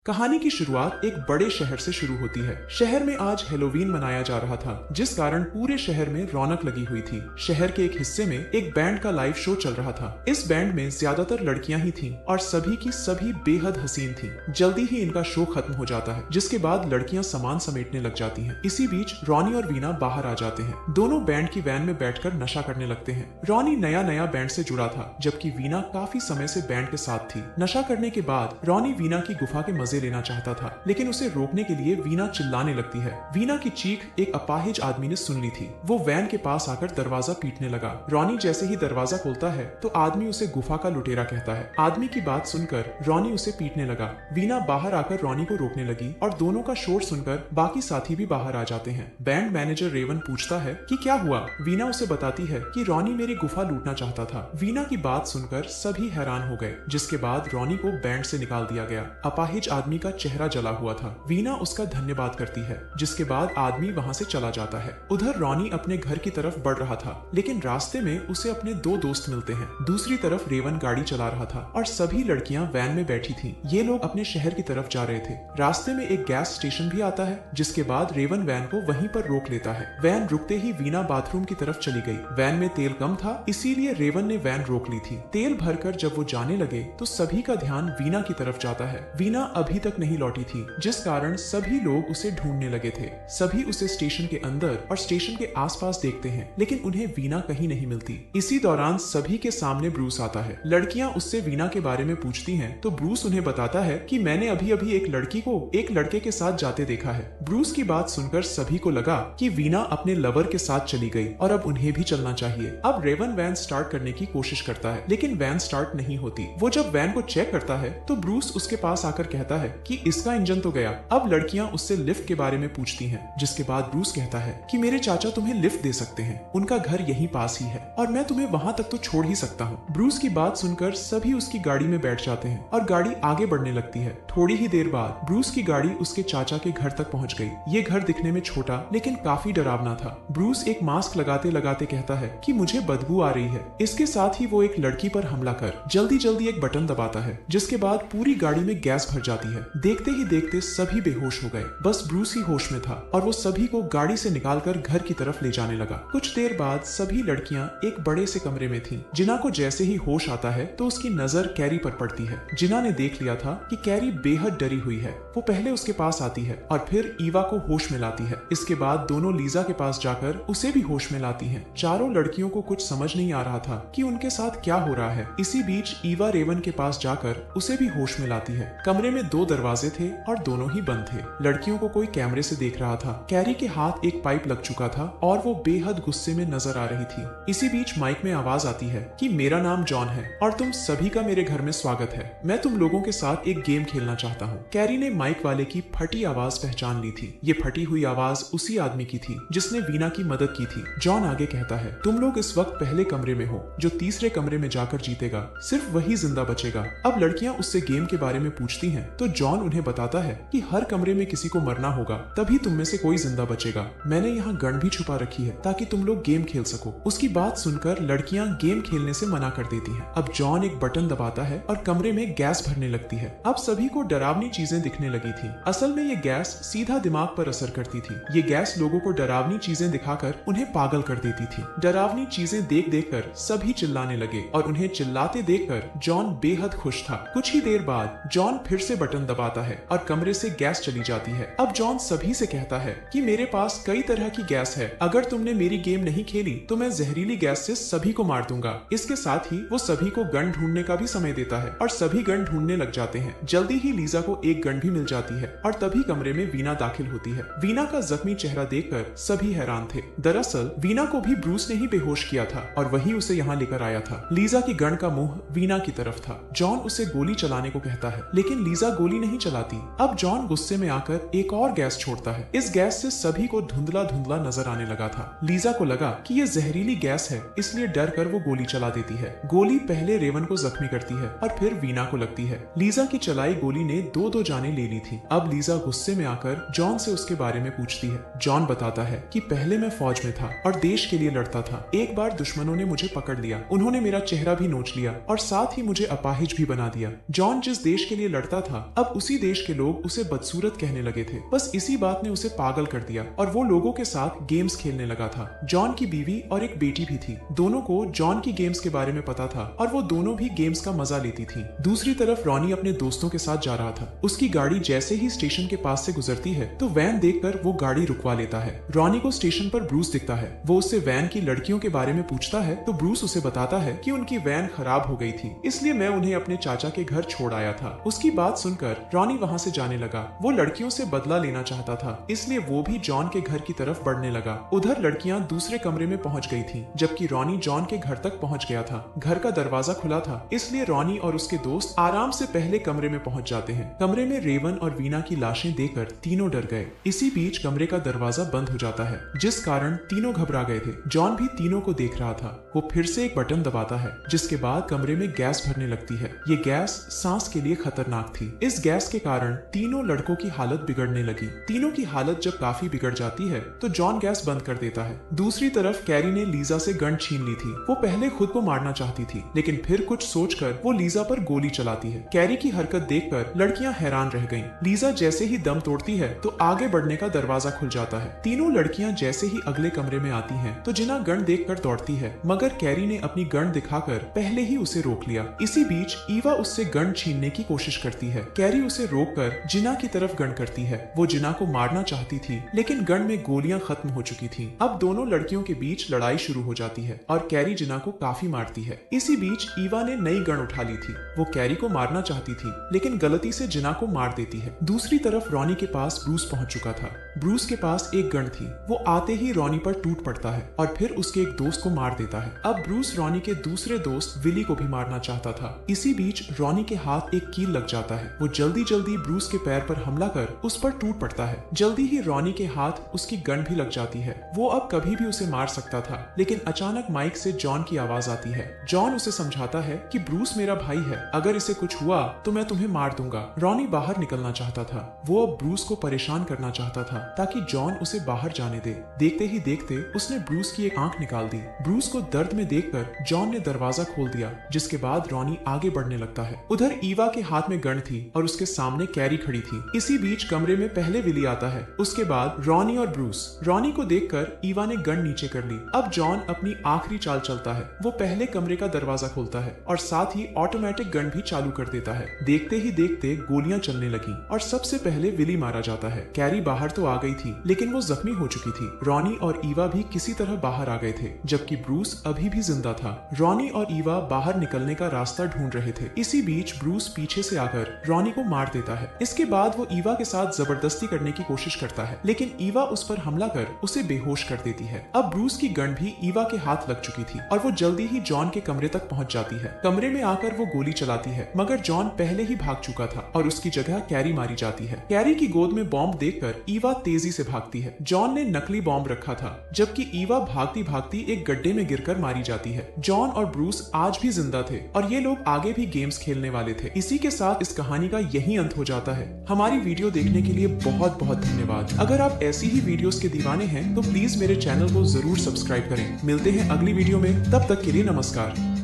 कहानी की शुरुआत एक बड़े शहर से शुरू होती है। शहर में आज हेलोवीन मनाया जा रहा था, जिस कारण पूरे शहर में रौनक लगी हुई थी। शहर के एक हिस्से में एक बैंड का लाइव शो चल रहा था। इस बैंड में ज्यादातर लड़कियां ही थीं और सभी की सभी बेहद हसीन थीं। जल्दी ही इनका शो खत्म हो जाता है, जिसके बाद लड़कियां सामान समेटने लग जाती हैं। इसी बीच रॉनी और वीना बाहर आ जाते हैं। दोनों बैंड की वैन में बैठकर नशा करने लगते हैं। रॉनी नया बैंड से जुड़ा था, जबकि वीना काफी समय से बैंड के साथ थी। नशा करने के बाद रॉनी वीना की गुफा के मजे लेना चाहता था, लेकिन उसे रोकने के लिए वीना चिल्लाने लगती है। वीना की चीख एक अपाहिज आदमी ने सुन ली थी। वो वैन के पास आकर दरवाजा पीटने लगा। रॉनी जैसे ही दरवाजा खोलता है तो आदमी उसे गुफा का लुटेरा कहता है। आदमी की बात सुनकर रॉनी उसे पीटने लगा। वीना बाहर आकर रॉनी को रोकने लगी और दोनों का शोर सुनकर बाकी साथी भी बाहर आ जाते हैं। बैंड मैनेजर रेवन पूछता है कि क्या हुआ। वीना उसे बताती है कि रॉनी मेरी गुफा लूटना चाहता था। वीना की बात सुनकर सभी हैरान हो गए, जिसके बाद रॉनी को बैंड से निकाल दिया गया। अपाहिज आदमी का चेहरा जला हुआ था। वीना उसका धन्यवाद करती है, जिसके बाद आदमी वहां से चला जाता है। उधर रॉनी अपने घर की तरफ बढ़ रहा था, लेकिन रास्ते में उसे अपने दो दोस्त मिलते हैं। दूसरी तरफ रेवन गाड़ी चला रहा था और सभी लड़कियां वैन में बैठी थीं। ये लोग अपने शहर की तरफ जा रहे थे। रास्ते में एक गैस स्टेशन भी आता है, जिसके बाद रेवन वैन को वहीं पर रोक लेता है। वैन रुकते ही वीना बाथरूम की तरफ चली गई। वैन में तेल कम था, इसीलिए रेवन ने वैन रोक ली थी। तेल भरकर जब वो जाने लगे तो सभी का ध्यान वीना की तरफ जाता है। वीना अभी तक नहीं लौटी थी, जिस कारण सभी लोग उसे ढूंढने लगे थे। सभी उसे स्टेशन के अंदर और स्टेशन के आसपास देखते हैं, लेकिन उन्हें वीना कहीं नहीं मिलती। इसी दौरान सभी के सामने ब्रूस आता है। लड़कियां उससे वीना के बारे में पूछती हैं, तो ब्रूस उन्हें बताता है कि मैंने अभी अभी एक लड़की को एक लड़के के साथ जाते देखा है। ब्रूस की बात सुनकर सभी को लगा कि वीना अपने लवर के साथ चली गई और अब उन्हें भी चलना चाहिए। अब रेवन वैन स्टार्ट करने की कोशिश करता है, लेकिन वैन स्टार्ट नहीं होती। वो जब वैन को चेक करता है तो ब्रूस उसके पास आकर कहता है कि इसका इंजन तो गया। अब लड़कियां उससे लिफ्ट के बारे में पूछती हैं, जिसके बाद ब्रूस कहता है कि मेरे चाचा तुम्हें लिफ्ट दे सकते हैं, उनका घर यहीं पास ही है और मैं तुम्हें वहां तक तो छोड़ ही सकता हूँ। ब्रूस की बात सुनकर सभी उसकी गाड़ी में बैठ जाते हैं और गाड़ी आगे बढ़ने लगती है। थोड़ी ही देर बाद ब्रूस की गाड़ी उसके चाचा के घर तक पहुंच गई। ये घर दिखने में छोटा लेकिन काफी डरावना था। ब्रूस एक मास्क लगाते लगाते कहता है कि मुझे बदबू आ रही है। इसके साथ ही वो एक लड़की पर हमला कर जल्दी एक बटन दबाता है, जिसके बाद पूरी गाड़ी में गैस भर जाती है। देखते ही देखते सभी बेहोश हो गए। बस ब्रूस ही होश में था और वो सभी को गाड़ी से निकालकर घर की तरफ ले जाने लगा। कुछ देर बाद सभी लड़कियां एक बड़े से कमरे में थीं। जिना को जैसे ही होश आता है तो उसकी नजर कैरी पर पड़ती है। जिना ने देख लिया था कि कैरी बेहद डरी हुई है। वो पहले उसके पास आती है और फिर ईवा को होश में लाती है। इसके बाद दोनों लीजा के पास जाकर उसे भी होश में लाती हैं। चारों लड़कियों को कुछ समझ नहीं आ रहा था कि उनके साथ क्या हो रहा है। इसी बीच ईवा रेवन के पास जाकर उसे भी होश में लाती है। कमरे में दो दरवाजे थे और दोनों ही बंद थे। लड़कियों को कोई कैमरे से देख रहा था। कैरी के हाथ एक पाइप लग चुका था और वो बेहद गुस्से में नजर आ रही थी। इसी बीच माइक में आवाज आती है कि मेरा नाम जॉन है और तुम सभी का मेरे घर में स्वागत है। मैं तुम लोगों के साथ एक गेम खेलना चाहता हूँ। कैरी ने माइक वाले की फटी आवाज पहचान ली थी। ये फटी हुई आवाज उसी आदमी की थी जिसने वीना की मदद की थी। जॉन आगे कहता है, तुम लोग इस वक्त पहले कमरे में हो। जो तीसरे कमरे में जाकर जीतेगा सिर्फ वही जिंदा बचेगा। अब लड़कियां उससे गेम के बारे में पूछती हैं, तो जॉन उन्हें बताता है कि हर कमरे में किसी को मरना होगा, तभी तुम में से कोई जिंदा बचेगा। मैंने यहाँ गन भी छुपा रखी है ताकि तुम लोग गेम खेल सको। उसकी बात सुनकर लड़कियां गेम खेलने से मना कर देती हैं। अब जॉन एक बटन दबाता है और कमरे में गैस भरने लगती है। अब सभी को डरावनी चीजें दिखने लगी थी। असल में ये गैस सीधा दिमाग पर असर करती थी। ये गैस लोगों को डरावनी चीजें दिखाकर उन्हें पागल कर देती थी। डरावनी चीजें देख देख कर सभी चिल्लाने लगे और उन्हें चिल्लाते देख कर जॉन बेहद खुश था। कुछ ही देर बाद जॉन फिर से बटन दबाता है और कमरे से गैस चली जाती है। अब जॉन सभी से कहता है कि मेरे पास कई तरह की गैस है। अगर तुमने मेरी गेम नहीं खेली तो मैं जहरीली गैस से सभी को मार दूंगा। इसके साथ ही वो सभी को गन ढूंढने का भी समय देता है और सभी गन ढूंढने लग जाते हैं। जल्दी ही लीजा को एक गन भी मिल जाती है और तभी कमरे में वीना दाखिल होती है। वीना का जख्मी चेहरा देखकर सभी हैरान थे। दरअसल वीना को भी ब्रूस ने ही बेहोश किया था और वही उसे यहाँ लेकर आया था। लीजा की गन का मुंह वीना की तरफ था। जॉन उसे गोली चलाने को कहता है, लेकिन लीजा गोली नहीं चलाती। अब जॉन गुस्से में आकर एक और गैस छोड़ता है। इस गैस से सभी को धुंधला धुंधला नजर आने लगा था। लीजा को लगा कि ये जहरीली गैस है, इसलिए डर कर वो गोली चला देती है। गोली पहले रेवन को जख्मी करती है और फिर वीना को लगती है। लीजा की चलाई गोली ने दो जाने ले ली थी। अब लीजा गुस्से में आकर जॉन से उसके बारे में पूछती है। जॉन बताता है कि पहले मैं फौज में था और देश के लिए लड़ता था। एक बार दुश्मनों ने मुझे पकड़ लिया, उन्होंने मेरा चेहरा भी नोच लिया और साथ ही मुझे अपाहिज भी बना दिया। जॉन जिस देश के लिए लड़ता था अब उसी देश के लोग उसे बदसूरत कहने लगे थे। बस इसी बात ने उसे पागल कर दिया और वो लोगों के साथ गेम्स खेलने लगा था। जॉन की बीवी और एक बेटी भी थी। दोनों को जॉन की गेम्स के बारे में पता था और वो दोनों भी गेम्स का मजा लेती थी। दूसरी तरफ रॉनी अपने दोस्तों के साथ जा रहा था। उसकी गाड़ी जैसे ही स्टेशन के पास से गुजरती है तो वैन देखकर वो गाड़ी रुकवा लेता है। रॉनी को स्टेशन पर ब्रूस दिखता है। वो उससे वैन की लड़कियों के बारे में पूछता है तो ब्रूस उसे बताता है कि उनकी वैन खराब हो गई थी, इसलिए मैं उन्हें अपने चाचा के घर छोड़ आया था। उसकी बात सुनकर रॉनी वहाँ से जाने लगा। वो लड़कियों से बदला लेना चाहता था, इसलिए वो भी जॉन के घर की तरफ बढ़ने लगा। उधर लड़कियां दूसरे कमरे में पहुंच गई थीं, जबकि रॉनी जॉन के घर तक पहुंच गया था। घर का दरवाजा खुला था, इसलिए रॉनी और उसके दोस्त आराम से पहले कमरे में पहुंच जाते हैं। कमरे में रेवन और वीना की लाशें देखकर तीनों डर गए। इसी बीच कमरे का दरवाजा बंद हो जाता है, जिस कारण तीनों घबरा गए थे। जॉन भी तीनों को देख रहा था। वो फिर से एक बटन दबाता है, जिसके बाद कमरे में गैस भरने लगती है। ये गैस सांस के लिए खतरनाक थी। इस गैस के कारण तीनों लड़कों की हालत बिगड़ने लगी। तीनों की हालत जब काफी बिगड़ जाती है तो जॉन गैस बंद कर देता है। दूसरी तरफ कैरी ने लीजा से गन छीन ली थी। वो पहले खुद को मारना चाहती थी, लेकिन फिर कुछ सोचकर वो लीजा पर गोली चलाती है। कैरी की हरकत देखकर लड़कियां हैरान रह गईं। लीजा जैसे ही दम तोड़ती है तो आगे बढ़ने का दरवाजा खुल जाता है। तीनों लड़कियां जैसे ही अगले कमरे में आती हैं तो जिना गन देखकर दौड़ती है, मगर कैरी ने अपनी गन दिखाकर पहले ही उसे रोक लिया। इसी बीच ईवा उससे गन छीनने की कोशिश करती है। कैरी उसे रोककर जिना की तरफ गन करती है। वो जिना को मारना चाहती थी, लेकिन गन में गोलियां खत्म हो चुकी थी। अब दोनों लड़कियों के बीच लड़ाई शुरू हो जाती है और कैरी जिना को काफी मारती है। इसी बीच ईवा ने नई गन उठा ली थी। वो कैरी को मारना चाहती थी, लेकिन गलती से जिना को मार देती है। दूसरी तरफ रॉनी के पास ब्रूस पहुंच चुका था। ब्रूस के पास एक गन थी। वो आते ही रॉनी पर टूट पड़ता है और फिर उसके एक दोस्त को मार देता है। अब ब्रूस रॉनी के दूसरे दोस्त विली को भी मारना चाहता था। इसी बीच रॉनी के हाथ एक कील लग जाता है। वो जल्दी जल्दी ब्रूस के पैर पर हमला कर उस पर टूट पड़ता है। जल्दी ही रॉनी के हाथ उसकी गन भी लग जाती है। वो अब कभी भी उसे मार सकता था, लेकिन अचानक माइक से जॉन की आवाज आती है। जॉन उसे समझाता है कि ब्रूस मेरा भाई है, अगर इसे कुछ हुआ तो मैं तुम्हें मार दूंगा। रॉनी बाहर निकलना चाहता था। वो अब ब्रूस को परेशान करना चाहता था ताकि जॉन उसे बाहर जाने दे। देखते ही देखते उसने ब्रूस की एक आंख निकाल दी। ब्रूस को दर्द में देखकर जॉन ने दरवाजा खोल दिया, जिसके बाद रॉनी आगे बढ़ने लगता है। उधर ईवा के हाथ में गन थी और उसके सामने कैरी खड़ी थी। इसी बीच कमरे में पहले विली आता है, उसके बाद रॉनी और ब्रूस। रॉनी को देखकर ईवा ने गन नीचे कर ली। अब जॉन अपनी आखिरी चाल चलता है। वो पहले कमरे का दरवाजा खोलता है और साथ ही ऑटोमेटिक गन भी चालू कर देता है। देखते ही देखते गोलियां चलने लगी और सबसे पहले विली मारा जाता है। कैरी बाहर तो आ गई थी, लेकिन वो जख्मी हो चुकी थी। रॉनी और ईवा भी किसी तरह बाहर आ गए थे, जबकि ब्रूस अभी भी जिंदा था। रॉनी और ईवा बाहर निकलने का रास्ता ढूंढ रहे थे। इसी बीच ब्रूस पीछे से आकर रॉनी को मार देता है। इसके बाद वो ईवा के साथ जबरदस्ती करने की कोशिश करता है, लेकिन ईवा उस पर हमला कर उसे बेहोश कर देती है। अब ब्रूस की गन भी ईवा के हाथ लग चुकी थी और वो जल्दी ही जॉन के कमरे तक पहुंच जाती है। कमरे में आकर वो गोली चलाती है, मगर जॉन पहले ही भाग चुका था और उसकी जगह कैरी मारी जाती है। कैरी की गोद में बॉम्ब देखकर ईवा तेजी से भागती है। जॉन ने नकली बॉम्ब रखा था, जबकि ईवा भागती भागती एक गड्ढे में गिरकर मारी जाती है। जॉन और ब्रूस आज भी जिंदा थे और ये लोग आगे भी गेम्स खेलने वाले थे। इसी के साथ इस कहानी का यही अंत हो जाता है। हमारी वीडियो देखने के लिए बहुत बहुत धन्यवाद। अगर आप ऐसी ही वीडियोस के दीवाने हैं तो प्लीज मेरे चैनल को जरूर सब्सक्राइब करें। मिलते हैं अगली वीडियो में, तब तक के लिए नमस्कार।